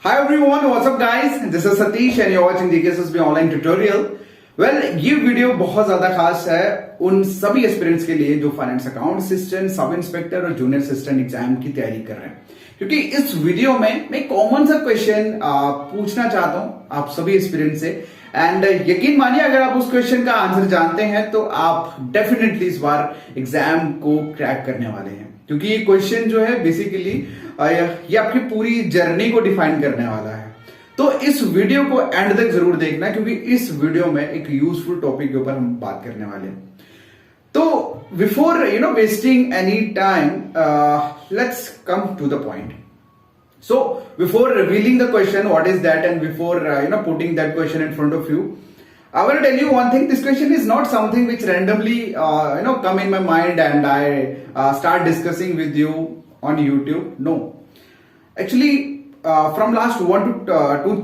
Hi everyone, what's up guys? This is Satish and you're watching GKSSB online tutorial. Well, ये video बहुत ज्यादा खास है उन सभी एस्पिरेंट्स के लिए जो finance account assistant, sub inspector और जूनियर असिस्टेंट एग्जाम की तैयारी कर रहे हैं। क्योंकि इस वीडियो में मैं कॉमन सा क्वेश्चन पूछना चाहता हूं आप सभी एस्पिरेंट से, एंड यकीन मानिए अगर आप उस क्वेश्चन का आंसर जानते हैं तो आप डेफिनेटली इस बार एग्जाम को क्रैक करने वाले हैं। क्योंकि ये क्वेश्चन जो है बेसिकली ये आपकी पूरी जर्नी को डिफाइन करने वाला है। तो इस वीडियो को एंड तक जरूर देखना, क्योंकि इस वीडियो में एक यूजफुल टॉपिक के ऊपर हम बात करने वाले हैं। तो before wasting any time, let's come to the point. So before revealing the question what is that, and before putting that question in front of you, I want to tell you one thing. This question is not something which randomly come in my mind and I start discussing with you on YouTube. No, actually from last 1 to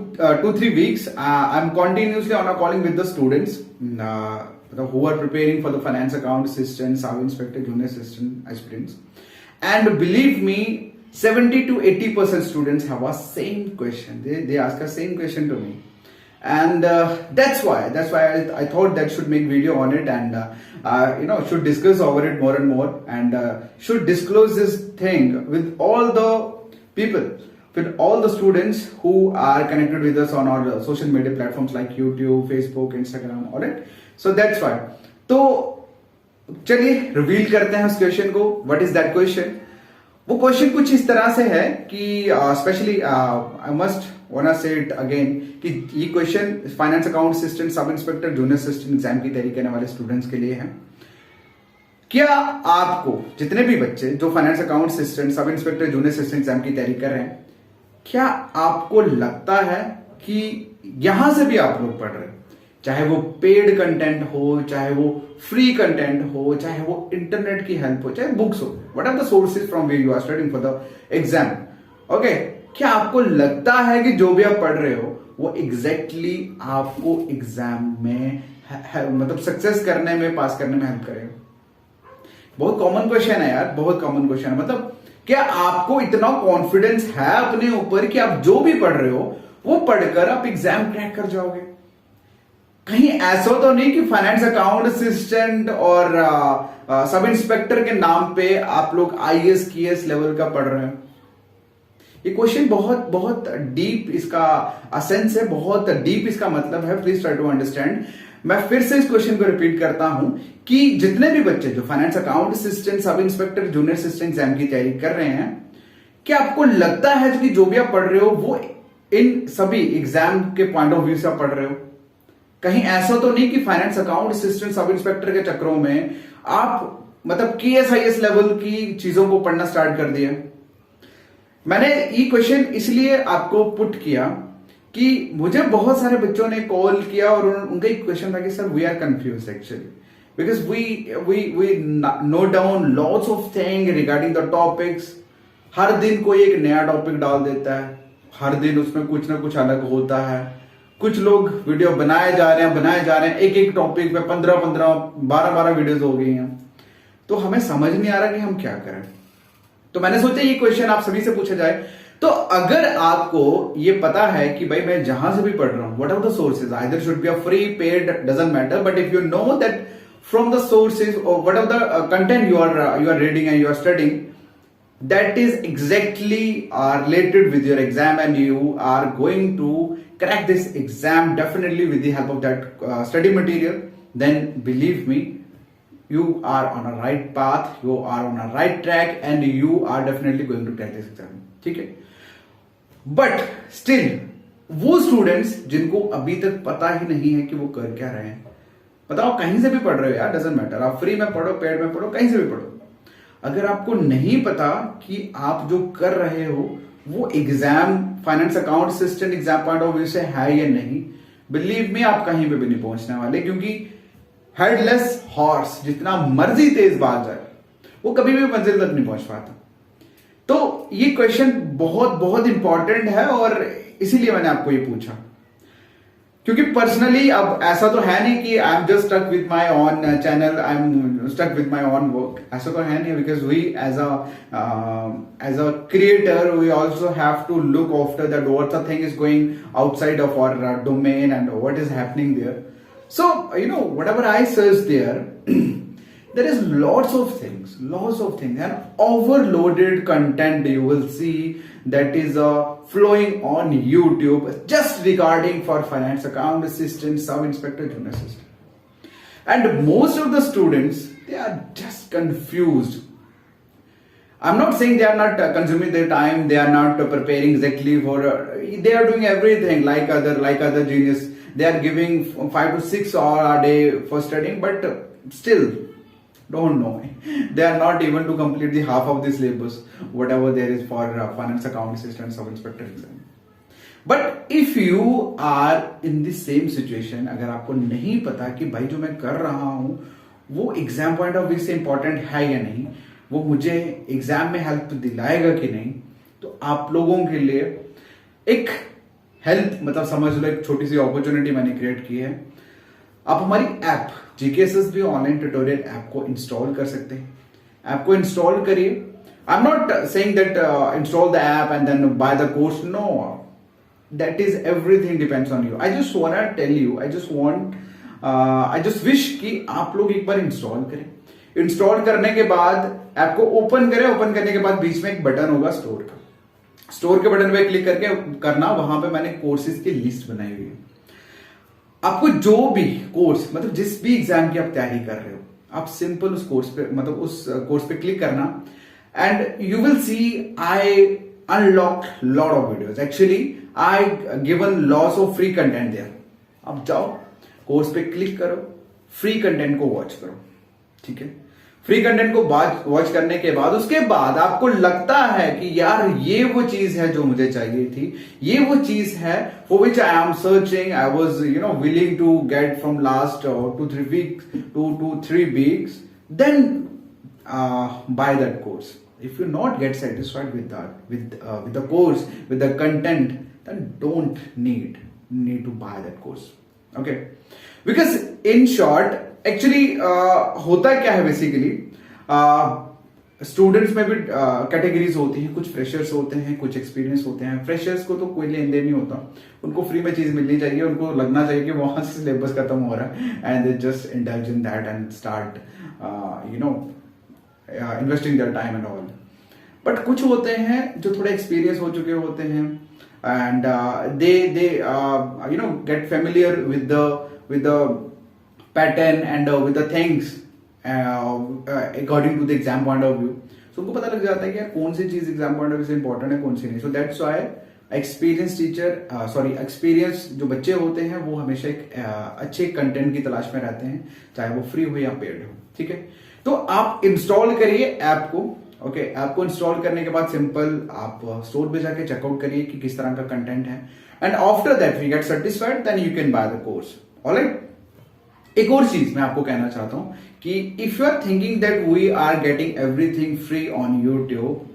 2-3 weeks I'm continuously on a calling with the students who are preparing for the finance account assistant, sub inspector, junior assistant aspirants, and believe me, 70 to 80% students have a same question. They ask a same question to me, and that's why I thought that should make video on it, and should discuss over it more and more, and should disclose this thing with all the people, with all the students who are connected with us on our social media platforms like YouTube, Facebook, Instagram, all right. So that's why. तो चलिए reveal करते हैं उस question को. What is that question? वो question कुछ इस तरह से है कि specially I must want say it again कि ये question finance account assistant, sub inspector, junior assistant exam की तैयारी करने वाले स्टूडेंट्स के लिए है. क्या आपको, जितने भी बच्चे जो finance account assistant, sub inspector, junior assistant exam की तैयारी कर रहे हैं, क्या आपको लगता है कि यहां से भी आप लोग पढ़ रहे हैं, चाहे वो पेड कंटेंट हो, चाहे वो फ्री कंटेंट हो, चाहे वो इंटरनेट की हेल्प हो, चाहे बुक्स हो, what are the sources from where you are studying for the exam, okay, क्या आपको लगता है कि जो भी आप पढ़ रहे हो वो एग्जैक्टली आपको एग्जाम में मतलब सक्सेस करने में, पास करने में हेल्प करेगा? बहुत कॉमन क्वेश्चन है यार, बहुत कॉमन क्वेश्चन है. मतलब क्या आपको इतना कॉन्फिडेंस है अपने ऊपर कि आप जो भी पढ़ रहे हो वो पढ़कर आप एग्जाम क्रैक कर जाओगे? कहीं ऐसा तो नहीं कि फाइनेंस अकाउंट असिस्टेंट और सब इंस्पेक्टर के नाम पे आप लोग आईएएस कीएस लेवल का पढ़ रहे हैं? ये क्वेश्चन बहुत बहुत डीप इसका असेंस है, बहुत डीप इसका मतलब है. Please try to understand. मैं फिर से इस क्वेश्चन को रिपीट करता हूं कि जितने भी बच्चे जो finance account assistant, sub inspector, junior assistant exam की तैयारी कर रहे हैं, क्या आपको लगता है कि जो भी आप पढ़ रहे हो वो इन सभी एग्जाम के पॉइंट ऑफ व्यू से आप पढ़ रहे हो? कहीं ऐसा तो नहीं कि finance account assistant, sub inspector के चक्रों में आप मतलब केएसआईएस लेवल की चीजों को पढ़ना स्टार्ट कर दिया? मैंने ये क्वेश्चन इसलिए आपको पुट किया कि मुझे बहुत सारे बच्चों ने कॉल किया और उनका एक क्वेश्चन था कि sir we are confuse actually because we note down lots of thing regarding the topics. हर दिन कोई एक नया टॉपिक डाल देता है, हर दिन उसमें कुछ ना कुछ अलग होता है. कुछ लोग वीडियो बनाए जा रहे हैं, एक एक टॉपिक पे 15-15, 12-12 वीडियोस हो गई हैं. तो हमें समझ नहीं आ रहा कि हम क्या करें. तो मैंने सोचा ये क्वेश्चन आप सभी से पूछा जाए. तो अगर आपको ये पता है कि भाई मैं जहां से भी पढ़ रहा हूं, what are the sources, either should be a free, paid, doesn't matter, but if you know that from the sources और what are the content you are reading and you are studying, that is exactly related with your exam, and you are going to crack this exam definitely with the help of that study material, then believe me, you are on a right path, you are on a right track, and you are definitely going to crack this exam. ठीक है? But still वो students जिनको अभी तक पता ही नहीं है कि वो कर क्या रहे हैं, बताओ, कहीं से भी पढ़ रहे हो यार, डजंट मैटर, आप फ्री में पढ़ो, पेड में पढ़ो, कहीं से भी पढ़ो, अगर आपको नहीं पता कि आप जो कर रहे हो वो exam, finance account assistant exam point of view से है या नहीं, बिलीव मी आप कहीं पे भी नहीं पहुंचने वाले. क्योंकि हेडलेस हॉर्स जितना मर्जी तेज भाग जाए वो कभी भी मंजिल तक नहीं पहुंच पाता. तो ये क्वेश्चन बहुत बहुत इंपॉर्टेंट है और इसीलिए मैंने आपको ये पूछा. क्योंकि पर्सनली अब ऐसा तो है नहीं कि I am just stuck with my own channel, I am stuck with my own work, ऐसा तो है नहीं, because we as a creator we also have to look after that what the thing is going outside of our domain and what is happening there. So, whatever I search there, there is lots of things, and overloaded content you will see that is flowing on YouTube just regarding for finance account assistant, sub inspector, junior assistant. And most of the students, they are just confused. I'm not saying they are not consuming their time, they are not preparing exactly for, they are doing everything like other genius. They are giving 5 to 6 hours a day for studying, but still don't know. They are not even to complete the half of the syllabus, whatever there is for finance account assistant, sub inspector exam. But if you are in the same situation, अगर आपको नहीं पता कि भाई जो मैं कर रहा हूँ वो एग्जाम पॉइंट ऑफ व्यू से इंपॉर्टेंट है या नहीं, वो मुझे एग्जाम में हेल्प दिलाएगा कि नहीं, तो आप लोगों के लिए एक हेल्प, मतलब समझ लो एक छोटी सी अपॉर्चुनिटी मैंने क्रिएट की है. आप हमारी app GKSSB online tutorial app को इंस्टॉल कर सकते हैं. ऐप को इंस्टॉल करिए. I am not saying that install the app and then buy the course, no, that is everything depends on you. I just want to tell you, I just wish कि आप लोग एक बार install करें. Install करने के बाद app को open करें. ओपन करने के बाद बीच में एक बटन होगा स्टोर का. स्टोर के बटन पे क्लिक करके करना, वहां पे मैंने कोर्सेज की लिस्ट बनाई हुई है. आपको जो भी कोर्स, मतलब जिस भी एग्जाम की आप तैयारी कर रहे हो, आप सिंपल उस कोर्स पे, मतलब उस कोर्स पे क्लिक करना and you will see I unlock lot of videos. Actually I given lots of free content there. आप जाओ कोर्स पे क्लिक करो, फ्री कंटेंट को वॉच करो. ठीक है, फ्री कंटेंट को वॉच करने के बाद उसके बाद आपको लगता है कि यार ये वो चीज है जो मुझे चाहिए थी, ये वो चीज है for which I am searching, I was willing to get from last 2-3 weeks, then buy that course. If you not get satisfied with that, with the course, with the content, then don't need to buy that course. Okay, because in short, actually होता क्या है basically, students में भी categories होती हैं. कुछ freshers होते हैं, कुछ एक्सपीरियंस होते हैं. फ्रेशर्स को तो कोई लेन देन नहीं होता, उनको फ्री में चीज मिलनी चाहिए. उनको लगना चाहिए कि वहां से सिलेबस खत्म हो रहा है and they just indulge in that and start investing their time and all. But कुछ होते हैं जो थोड़े एक्सपीरियंस हो चुके होते हैं and they get familiar with the pattern and with the things according to the exam point of view. So उनको पता लग जाता है कि यार कौन सी चीज एग्जाम पॉइंट ऑफ व्यू से इंपॉर्टेंट है, कौन सी नहीं. सो दैट्स व्हाई एक्सपीरियंस जो बच्चे होते हैं वो हमेशा एक अच्छे कंटेंट की तलाश में रहते हैं, चाहे वो फ्री हो या पेड हो. ठीक है, तो आप इंस्टॉल करिए ऐप को. ओके, ऐप को इंस्टॉल करने के बाद सिंपल आप स्टोर पे जाके चेकआउट करिए कि किस तरह का कंटेंट है and after that we get satisfied, then you can buy the course. Alright, एक और चीज मैं आपको कहना चाहता हूं कि if you are thinking that we are getting everything free on YouTube,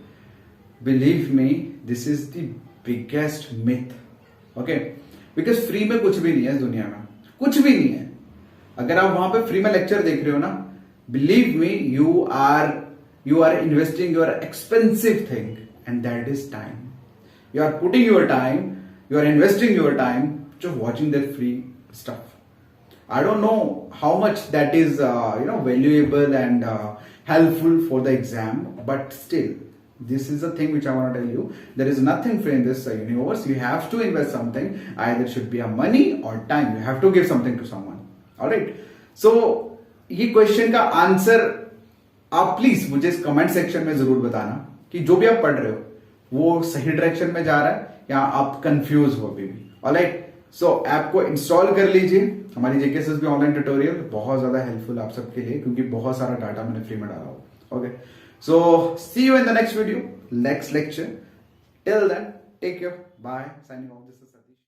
believe me, this is the biggest myth. Okay, because free में कुछ भी नहीं है इस दुनिया में, कुछ भी नहीं है. अगर आप वहां पे फ्री में लेक्चर देख रहे हो ना, believe me, you are investing your expensive thing and that is time. You are putting your time, you are investing your time just watching that free stuff. I don't know how much that is valuable and helpful for the exam, but still this is the thing which I want to tell you. There is nothing free in this universe. You have to invest something. Either it should be a money or time. You have to give something to someone. All right, so ये question का answer आप please मुझे इस comment section में जरूर बताना कि जो भी आप पढ़ रहे हो वो सही डायरेक्शन में जा रहा है या आप कंफ्यूज हो अभी भी. ऑलराइट, सो ऐप को इंस्टॉल कर लीजिए. हमारी जेकेएसएसबी ऑनलाइन ट्यूटोरियल बहुत ज्यादा हेल्पफुल आप सबके लिए, क्योंकि बहुत सारा डाटा मैंने फ्री में डाला हो. Okay, so see you in the next video, next lecture. Till then take care, bye, signing off. This